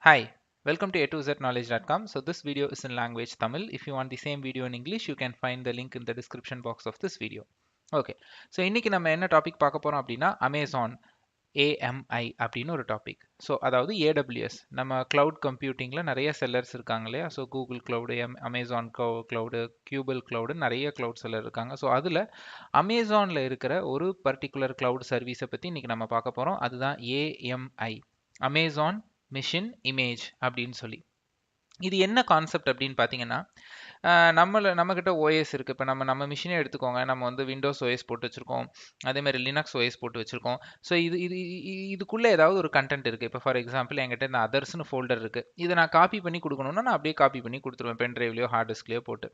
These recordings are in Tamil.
Hi, welcome to A2Zknowledge.com. So this video is in language Tamil. If you want the same video in English, you can find the link in the description box of this video. Okay, so இன்னைக்கு நம்ம என்ன டாபிக் பார்க்க போறோம் அப்படின்னா அமேசான் AMI அப்படின்னு ஒரு டாபிக். ஸோ அதாவது AWS நம்ம கிளவுட் கம்ப்யூட்டிங்கில் நிறைய செல்லர்ஸ் இருக்காங்க இல்லையா? So Google cloud, Amazon cloud, கியூபிள் கிளவுடு நிறைய கிளவுட் செல்லர் இருக்காங்க. ஸோ அதில் அமேசானில் இருக்கிற ஒரு பர்டிகுலர் கிளவுட் சர்வீஸை பற்றி இன்னைக்கு நம்ம பார்க்க போகிறோம். அதுதான் AMI, அமேசான் மிஷின் இமேஜ் அப்படின்னு சொல்லி. இது என்ன கான்செப்ட் அப்படின்னு பார்த்தீங்கன்னா, நம்மக்கிட்ட ஓஎஸ் இருக்குது. இப்போ நம்ம மிஷினே எடுத்துக்கோங்க. நம்ம வந்து விண்டோஸ் ஓஎஸ் போட்டு வச்சுருக்கோம். அதேமாதிரி லினக்ஸ் ஓஎஸ் போட்டு வச்சுருக்கோம். ஸோ இதுக்குள்ளே ஏதாவது ஒரு கண்டென்ட் இருக்குது. இப்போ ஃபார் எக்ஸாம்பிள் என்கிட்ட இந்த அதர்ஸ்னு ஃபோல்டர் இருக்குது. இதை நான் காப்பி பண்ணி கொடுக்கணும்னா நான் அப்படியே காப்பி பண்ணி கொடுத்துருவேன், பென் ட்ரைவ்லையோ ஹார்ட் டிஸ்க்லையோ போட்டு.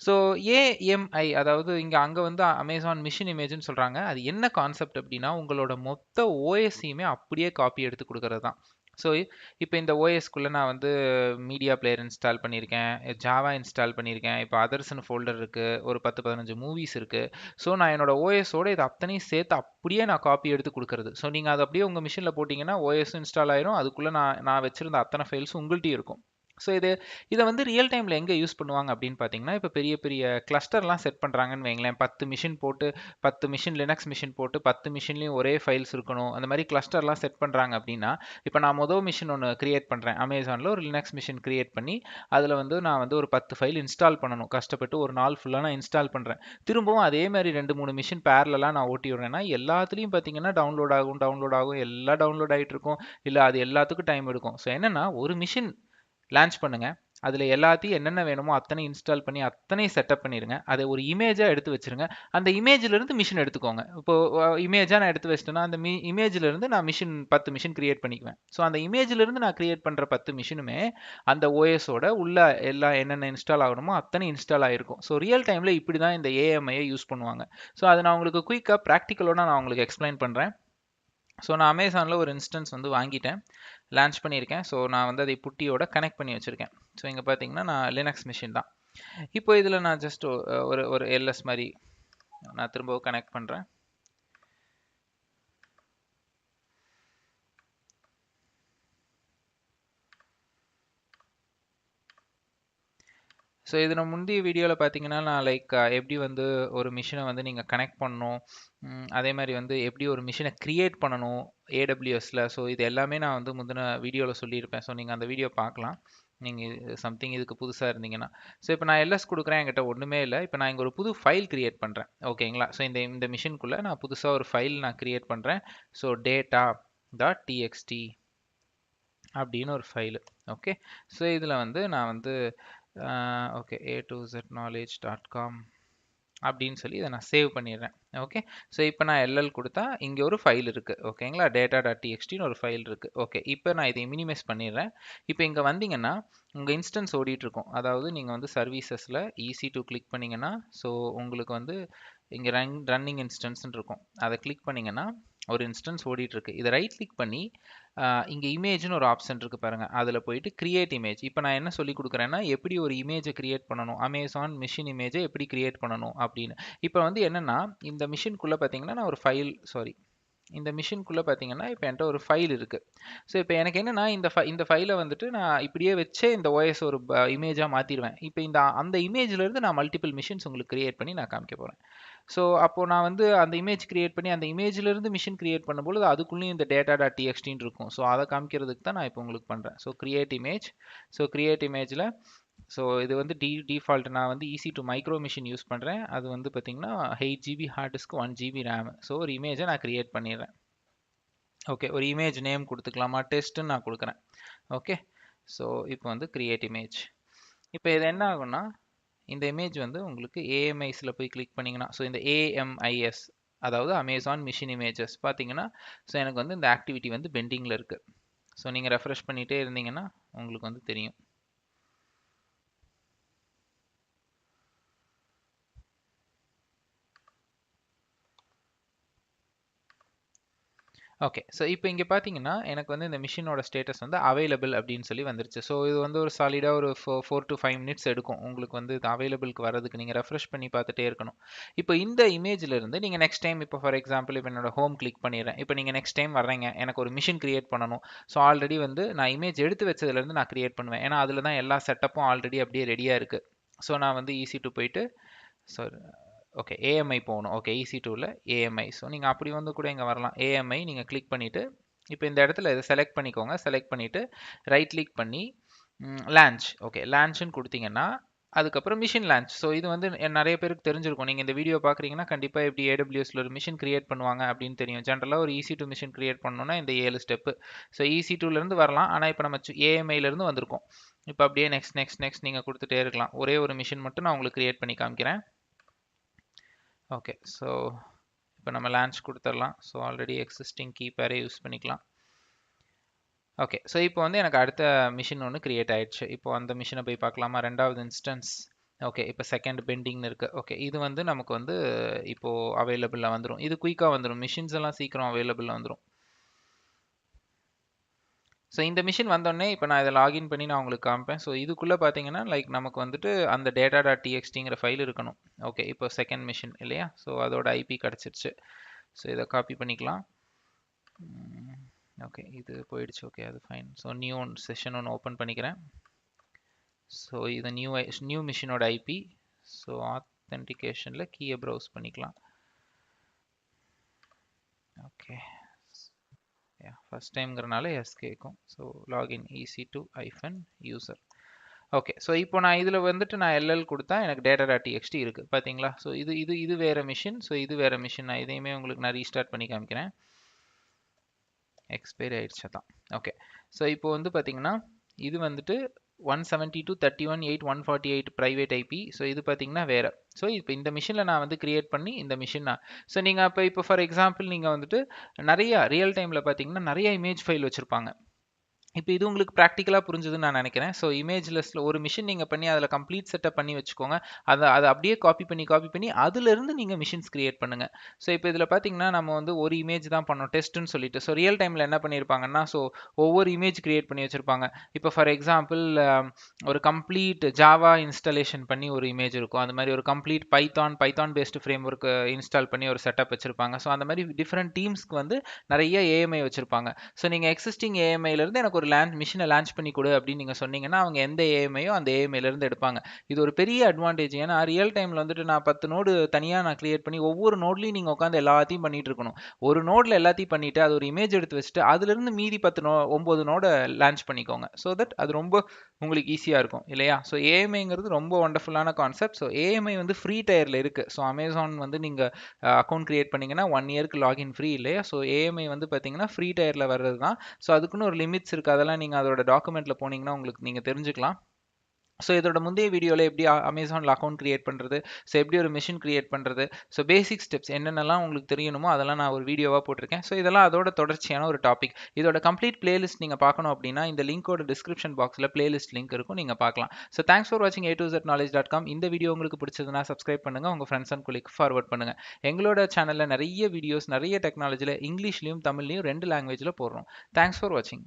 ஸோ ஏஎம்ஐ அதாவது அங்கே வந்து அமேசான் மிஷின் இமேஜ்னு சொல்கிறாங்க. அது என்ன கான்செப்ட் அப்படின்னா, உங்களோட மொத்த ஓஎஸ்ஸையுமே அப்படியே காப்பி எடுத்து கொடுக்கறது தான். ஸோ இப்போ இந்த ஓஎஸ்க்குள்ளே நான் வந்து மீடியா பிளேயர் இன்ஸ்டால் பண்ணியிருக்கேன், ஜாவா இன்ஸ்டால் பண்ணியிருக்கேன், இப்போ அதர்ஸ்னு ஃபோல்டர் இருக்குது, ஒரு 10-15 மூவிஸ் இருக்குது. ஸோ நான் என்னோட ஓஎஸோட இது அத்தனையும் சேர்த்து அப்படியே நான் காப்பி எடுத்து கொடுக்குறது. ஸோ நீங்கள் அதை அப்படியே உங்கள் மிஷினில் போட்டிங்கன்னா ஓஎஸும் இன்ஸ்டால் ஆயிரும். அதுக்குள்ளே நான் வச்சுருந்த அத்தனை ஃபைல்ஸும் உங்கள்கிட்டயும் இருக்கும். ஸோ இதை வந்து ரியல் டைமில் எங்கே யூஸ் பண்ணுவாங்க அப்படின்னு பார்த்தீங்கன்னா, இப்போ பெரிய பெரிய கிளஸ்டர்லாம் செட் பண்ணுறாங்கன்னு வைங்களேன். 10 மிஷின் போட்டு 10 மிஷின் லினக்ஸ் மிஷின் போட்டு 10 மிஷின்லேயும் ஒரே ஃபைல்ஸ் இருக்கணும், அந்த மாதிரி கிளஸ்டர்லாம் செட் பண்ணுறாங்க அப்படின்னா, இப்போ நான் மொதல் மிஷின் ஒன்று கிரியேட் பண்ணுறேன் அமேசானில், ஒரு லினக்ஸ் மிஷின் கிரியேட் பண்ணி அதில் வந்து நான் வந்து ஒரு 10 ஃபைல் இன்ஸ்டால் பண்ணணும். கஷ்டப்பட்டு ஒரு நாள் ஃபுல்லாக நான் இன்ஸ்டால் பண்ணுறேன். திரும்பவும் அதே மாதிரி 2-3 மிஷின் பேரலாம் நான் ஓட்டி விடுறேன்னா எல்லாத்துலேயும் பார்த்தீங்கன்னா டவுன்லோட் ஆகும், எல்லாம் டவுன்லோட் ஆகிட்டு இருக்கும். இல்லை அது எல்லாத்துக்கும் டைம் எடுக்கும். ஸோ என்னென்னா, ஒரு மிஷின் லான்ச் பண்ணுங்க, அதில் எல்லாத்தையும் என்னென்ன வேணுமோ அத்தனை இன்ஸ்டால் பண்ணி அத்தனை செட்டப் பண்ணிடுங்க. அதை ஒரு இமேஜாக எடுத்து வச்சுருங்க. அந்த இமேஜிலிருந்து மிஷின் எடுத்துக்கோங்க. இப்போ இமேஜாக நான் எடுத்து வச்சிட்டேன்னா அந்த இமேஜிலிருந்து நான் 10 மிஷின் கிரியேட் பண்ணிக்குவேன். ஸோ அந்த இமேஜிலிருந்து நான் கிரியேட் பண்ணுற 10 மிஷினுமே அந்த ஓஎஸோட உள்ள எல்லாம் என்னென்ன இன்ஸ்டால் ஆகணுமோ அத்தனை இன்ஸ்டால் ஆகிருக்கும். ஸோ ரியல் டைமில் இப்படி தான் இந்த ஏஎம்ஐயை யூஸ் பண்ணுவாங்க. ஸோ அதை நான் உங்களுக்கு குயிக்காக ப்ராக்டிக்கலோட நான் உங்களுக்கு எக்ஸ்பிளைன் பண்ணுறேன். ஸோ நான் அமேசானில் ஒரு இன்ஸ்டன்ஸ் வந்து வாங்கிட்டேன், லான்ச் பண்ணியிருக்கேன். ஸோ நான் வந்து அதை புட்டியோட கனெக்ட் பண்ணி வச்சுருக்கேன். ஸோ இங்கே பார்த்தீங்கன்னா நான் லினக்ஸ் மிஷின் தான். இப்போ இதில் நான் ஜஸ்ட் ஒரு எல்எஸ் மாதிரி நான் திரும்பவும் கனெக்ட் பண்ணுறேன். ஸோ இதில் முந்தைய வீடியோவில் பார்த்தீங்கன்னா நான் எப்படி வந்து ஒரு மிஷினை வந்து நீங்கள் கனெக்ட் பண்ணணும், அதே மாதிரி வந்து எப்படி ஒரு மிஷினை க்ரியேட் பண்ணணும் ஏடபிள்யூஎஸில். ஸோ இது எல்லாமே நான் வந்து முந்தின வீடியோவில் சொல்லியிருப்பேன். ஸோ நீங்கள் அந்த வீடியோ பார்க்கலாம், நீங்கள் சம்திங் இதுக்கு புதுசாக இருந்தீங்கன்னா. ஸோ இப்போ நான் எல்எஸ் கொடுக்குறேன், என்கிட்ட ஒன்றுமே இல்லை. இப்போ நான் இங்கே ஒரு புது ஃபைல் க்ரியேட் பண்ணுறேன், ஓகேங்களா? ஸோ இந்த மிஷினுக்குள்ளே நான் புதுசாக ஒரு ஃபைல் நான் க்ரியேட் பண்ணுறேன். ஸோ data.txt அப்படின்னு ஒரு ஃபைலு. ஓகே, ஸோ இதில் வந்து நான் வந்து ஓகே A2Zknowledge.com அப்படின்னு சொல்லி இதை நான் சேவ் பண்ணிடுறேன். ஓகே, ஸோ இப்போ நான் எல்எல் கொடுத்தா இங்கே ஒரு ஃபைல் இருக்குது, ஓகேங்களா? data.txtன்னு ஒரு ஃபைல் இருக்குது. ஓகே, இப்போ நான் இதை மினிமைஸ் பண்ணிடுறேன். இப்போ இங்கே வந்தீங்கன்னா உங்கள் இன்ஸ்டன்ஸ் ஓடிட்டுருக்கும். அதாவது நீங்கள் வந்து சர்வீசஸில் ஈஸி டு கிளிக் பண்ணிங்கன்னா, ஸோ உங்களுக்கு வந்து இங்கே ரன்னிங் இன்ஸ்டன்ஸ்ன்னு இருக்கும். அதை கிளிக் பண்ணிங்கன்னா ஒரு இன்ஸ்டன்ஸ் ஓடிட்டுருக்கு. இதை ரைட் கிளிக் பண்ணி இங்கே இமேஜ்னு ஒரு ஆப்ஷன் இருக்குது பாருங்கள், அதில் போயிட்டு கிரியேட் இமேஜ். இப்போ நான் என்ன சொல்லி கொடுக்குறேன்னா, எப்படி ஒரு இமேஜை கிரியேட் பண்ணணும், அமேசான் மிஷின் இமேஜை எப்படி கிரியேட் பண்ணணும் அப்படின்னு. இப்போ வந்து என்னென்னா, இந்த மிஷின்குள்ளே பார்த்தீங்கன்னா நான் ஒரு இந்த மிஷின்குள்ளே பார்த்தீங்கன்னா இப்போ என்கிட்ட ஒரு ஃபைல் இருக்குது. ஸோ இப்போ எனக்கு என்னென்னா, இந்த ஃபைலை வந்துட்டு நான் இப்படியே வச்சே இந்த ஓஎஸ் ஒரு இமேஜாக மாற்றிடுவேன். இப்போ அந்த இமேஜ்லேருந்து நான் மல்டிபிள் மிஷின்ஸ் உங்களுக்கு கிரியேட் பண்ணி நான் காமிக்க போகிறேன். ஸோ அப்போது நான் வந்து அந்த இமேஜ் கிரியேட் பண்ணி அந்த இமேஜ்லேருந்து மிஷின் கிரியேட் பண்ணும்போது அதுக்குள்ளேயும் இந்த data.txt இருக்கும். ஸோ அதை காமிக்கிறதுக்கு தான் நான் இப்போ உங்களுக்கு பண்ணுறேன். ஸோ கிரியேட் இமேஜில் ஸோ இது வந்து டிஃபால்ட் நான் வந்து easy to micro machine use பண்ணுறேன். அது வந்து பார்த்திங்கன்னா 8GB hard disk, 1GB RAM. So ஒரு இமேஜை நான் கிரியேட் பண்ணிடுறேன். ஓகே, ஒரு இமேஜ் நேம் கொடுத்துக்கலாமா, டெஸ்ட்டுன்னு நான் கொடுக்குறேன். ஓகே, ஸோ இப்போ வந்து கிரியேட் இமேஜ். இப்போ இது என்ன ஆகும்னா, இந்த இமேஜ் வந்து உங்களுக்கு ஏஎம்ஐஸில் போய் கிளிக் பண்ணிங்கன்னா, ஸோ இந்த ஏஎம்ஐஎஸ் அதாவது அமேசான் மிஷின் இமேஜஸ் பார்த்தீங்கன்னா, ஸோ எனக்கு வந்து இந்த ஆக்டிவிட்டி வந்து பெண்டிங்கில் இருக்குது. ஸோ நீங்கள் ரெஃப்ரெஷ் பண்ணிகிட்டே இருந்தீங்கன்னா உங்களுக்கு வந்து தெரியும். ஓகே. ஸோ இப்போ இங்க பார்த்தீங்கன்னா, எனக்கு வந்து இந்த மிஷினோட ஸ்டேட்டஸ் வந்து அவைலபிள் அப்படின்னு சொல்லி வந்துருச்சு. ஸோ இது வந்து ஒரு சாலிடா ஒரு 4 to 5 மினிட்ஸ் எடுக்கும். உங்களுக்கு வந்து இது அவைலபிள்க்கு வரதுக்கு நீங்க ரெஃப்ரெஷ் பண்ணி பார்த்துட்டே இருக்கணும். இப்போ இந்த இமேஜ்ல இருந்து நீங்க நெக்ஸ்ட் டைம் இப்போ ஃபார் எக்ஸாம்பிள் இப்போ என்னோட ஹோம் கிளிக் பண்ணிடுறேன். இப்போ நீங்க நெக்ஸ்ட் டைம் வர்றீங்க. எனக்கு ஒரு மிஷின் கிரியேட் பண்ணணும். ஸோ ஆல்ரெடி வந்து நான் இமேஜ் எடுத்து வச்சதுலேருந்து நான் கிரியேட் பண்ணுவேன். ஏன்னா அதில தான் எல்லா செட்டப்பும் ஆல்ரெடி அப்படியே ரெடியா இருக்கு. ஸோ நான் வந்து EC2 போயிட்டு ஸோ ஓகே ஏஎம்ஐ போகணும். ஓகே EC2ல ஏஎம்ஐ. ஸோ நீங்கள் அப்படி வந்து கூட இங்கே வரலாம். ஏஎம்ஐ நீங்கள் கிளிக் பண்ணிவிட்டு இப்போ இந்த இடத்துல இதை செலக்ட் பண்ணிக்கோங்க. செலக்ட் பண்ணிவிட்டு ரைட் கிளிக் பண்ணி லான்ச். ஓகே லான்ச்னு கொடுத்தீங்கன்னா அதுக்கப்புறம் மிஷின் லான்ச். ஸோ இது வந்து நிறைய பேருக்கு தெரிஞ்சிருக்கும். நீங்கள் இந்த வீடியோ பார்க்குறீங்கன்னா கண்டிப்பாக எப்படி AWSல ஒரு மிஷின் கிரியேட் பண்ணுவாங்க அப்படின்னு தெரியும். ஜென்ரலாக ஒரு EC2 மிஷின் கிரியேட் பண்ணணும்னா இந்த 7 ஸ்டெப்பு. ஸோ EC2லேருந்து வரலாம். ஆனால் இப்போ நம்ம ஏஎம்ஐலேருந்து வந்திருக்கோம். இப்போ அப்படியே நெக்ஸ்ட் நெக்ஸ்ட் நெக்ஸ்ட் நீங்கள் கொடுத்துட்டே இருக்கலாம். ஒரே ஒரு மிஷின் மட்டும் நான் உங்களுக்கு கிரியேட் பண்ணி காமிக்கிறேன். ஓகே ஸோ இப்போ நம்ம லான்ச் கொடுத்துடலாம். ஸோ ஆல்ரெடி எக்ஸிஸ்டிங் கீ பேரே யூஸ் பண்ணிக்கலாம். ஓகே ஸோ இப்போ வந்து எனக்கு அடுத்த மிஷின் ஒன்று கிரியேட் ஆயிடுச்சு. இப்போ அந்த மிஷினை போய் பார்க்கலாமா? ரெண்டாவது இன்ஸ்டன்ஸ். ஓகே இப்போ செகண்ட் பெண்டிங்னு இருக்கு. ஓகே இது வந்து நமக்கு வந்து இப்போ அவைலபிளாக வந்துடும். இது குயிக்காக வந்துடும். மிஷின்ஸ் எல்லாம் சீக்கிரம் அவைலபிளாக வந்துடும். ஸோ இந்த மிஷின் வந்தோடனே இப்போ நான் இதை லாகின் பண்ணி நான் உங்களுக்கு காமிப்பேன். ஸோ இதுக்குள்ளே பார்த்தீங்கன்னா லைக் நமக்கு வந்துட்டு அந்த data.txtங்கிற ஃபைல் இருக்கணும். ஓகே இப்போ செகண்ட் மிஷின் இல்லையா? ஸோ அதோட ஐபி கிடச்சிருச்சு. ஸோ இதை காப்பி பண்ணிக்கலாம். ஓகே இது போயிடுச்சு. ஓகே அது ஃபைன். ஸோ நியூ செஷன் ஒன்று ஓப்பன் பண்ணிக்கிறேன். ஸோ இது நியூ மிஷினோட ஐபி. ஸோ ஆத்தென்டிகேஷனில் கீயை ப்ரௌஸ் பண்ணிக்கலாம். ஓகே ஃபர்ஸ்ட் டைம்ங்கிறனால எஸ் கேட்கும். So login EC2-user. Okay so இப்போ நான் இதில் வந்துட்டு நான் LL கொடுத்தா எனக்கு data.txt இருக்குது பார்த்தீங்களா? ஸோ இது வேறு மிஷின். ஸோ இது வேறு மிஷின். நான் இதையுமே உங்களுக்கு நான் ரீஸ்டார்ட் பண்ணி காமிக்கிறேன். எக்ஸ்பைரி ஆயிடுச்சு தான். ஓகே ஸோ இப்போ வந்து பார்த்தீங்கன்னா இது வந்துட்டு 172.31.8.148 ப்ரைவேட் ஐபி. ஸோ இது பார்த்தீங்கன்னா வேறு. ஸோ இப்போ இந்த மிஷினில் நான் வந்து கிரியேட் பண்ணி இந்த மிஷின் நான் ஸோ நீங்கள் இப்போ ஃபார் எக்ஸாம்பிள் நீங்கள் வந்துட்டு நிறைய ரியல் டைமில் பார்த்தீங்கன்னா நிறைய இமேஜ் ஃபைல் வச்சுருப்பாங்க. இப்போ இது உங்களுக்கு ப்ராக்டிக்கலாக புரிஞ்சுதுன்னு நான் நினைக்கிறேன். ஸோ இமேஜ் லிஸ்ட்டில் ஒரு மிஷின் நீங்கள் பண்ணி அதில் கம்ப்ளீட் செட்டப் பண்ணி வச்சுக்கோங்க. அதை அப்படியே காப்பி பண்ணி அதுலேருந்து நீங்கள் மிஷின்ஸ் கிரியேட் பண்ணுங்கள். ஸோ இப்போ இதில் பார்த்தீங்கன்னா நம்ம வந்து ஒரு இமேஜ் தான் பண்ணோம் டெஸ்ட்டுன்னு சொல்லிட்டு. ஸோ ரியல் டைமில் என்ன பண்ணியிருப்பாங்கன்னா ஸோ ஒவ்வொரு இமேஜ் கிரியேட் பண்ணி வச்சுருப்பாங்க. இப்போ ஃபார் எக்ஸாம்பிள் ஒரு கம்ப்ளீட் ஜாவா இன்ஸ்டாலேஷன் பண்ணி ஒரு இமேஜ் இருக்கும். அது மாதிரி ஒரு complete Python based frame work install பண்ணி ஒரு செட்டப் வச்சுருப்பாங்க. ஸோ அந்த மாதிரி டிஃப்ரெண்ட் டீம்ஸ்க்கு வந்து நிறைய ஏஎம்ஐ வச்சுருப்பாங்க. ஸோ நீங்கள் எக்ஸிஸ்டிங் ஏஎம்ஐலேருந்து எனக்கு ஒரு மிஷினை லான்ச் பண்ணி கொடு அப்படின்னு நீங்கள் சொன்னீங்கன்னா அவங்க எந்த ஏஎம்ஐயோ அந்த ஏஎம்ஐலேருந்து எடுப்பாங்க. இது ஒரு பெரிய அட்வான்டேஜ். ஏன்னா ரியல் டைமில் வந்துட்டு நான் 10 நோடு தனியாக நான் கிரியேட் பண்ணி ஒவ்வொரு நோட்லையும் நீங்கள் உட்காந்து எல்லாத்தையும் பண்ணிட்டு இருக்கணும். ஒரு நோடில் எல்லாத்தையும் பண்ணிவிட்டு அது ஒரு இமேஜ் எடுத்து வச்சுட்டு அதுலேருந்து மீதி 9 நோடை லான்ச் பண்ணிக்கோங்க. ஸோ தட் அது ரொம்ப உங்களுக்கு ஈஸியாக இருக்கும் இல்லையா? ஸோ ஏஎம்ஐங்கிறது ரொம்ப ஒண்டர்ஃபுல்லான கான்செப்ட். ஸோ ஏஎம்ஐ வந்து ஃப்ரீ டயரில் இருக்குது. ஸோ அமேசான் வந்து நீங்கள் அக்கௌண்ட் கிரியேட் பண்ணிங்கன்னா 1 இயருக்கு லாகின் ஃப்ரீ இல்லையா? ஸோ ஏஎம்ஐ வந்து பார்த்தீங்கன்னா ஃப்ரீ டயரில் வர்றது தான். ஸோ அதுக்குன்னு ஒரு லிமிட்ஸ் இருக்குது. அதெல்லாம் நீங்கள் அதோட டாக்குமெண்ட்டில் போனீங்கன்னா உங்களுக்கு நீங்கள் தெரிஞ்சுக்கலாம். ஸோ இதோட முந்தைய வீடியோவில் எப்படி அமேசானில் அக்கௌண்ட் கிரியேட் பண்ணுறது, ஸோ எப்படி ஒரு மிஷின் கிரியேட் பண்ணுறது, ஸோ பேசிக் ஸ்டெப்ஸ் என்னென்னலாம் உங்களுக்கு தெரியணுமோ அதெல்லாம் நான் ஒரு வீடியோவாக போட்டிருக்கேன். ஸோ இதெல்லாம் அதோட தொடர்ச்சியான ஒரு டாபிக். இதோட கம்ப்ளீட் பிளேலிஸ்ட் நீங்கள் பார்க்கணும் அப்படின்னா இந்த லிங்கோட டிஸ்கிரிப்ஷன் பாக்ஸில் பிளேலிஸ்ட் லிங்க் இருக்கும், நீங்கள் பார்க்கலாம். ஸோ தேங்க்ஸ் ஃபார் வாட்சிங் A2Z-knowledge.com. இந்த வீடியோ உங்களுக்கு பிடிச்சதுன்னா சப்ஸ்கிரைப் பண்ணுங்கள், உங்கள் ஃப்ரெண்ட்ஸ் அண்ட் கொலீக் ஃபார்வர்ட் பண்ணுங்கள். எங்களோட சேனலில் நிறைய வீடியோஸ் நிறைய டெக்னாலஜியில் இங்கிலீஷ்லையும் தமிழ்லையும் 2 லாங்குவேஜில் போடுறோம். தேங்க்ஸ் ஃபார் வாட்சிங்.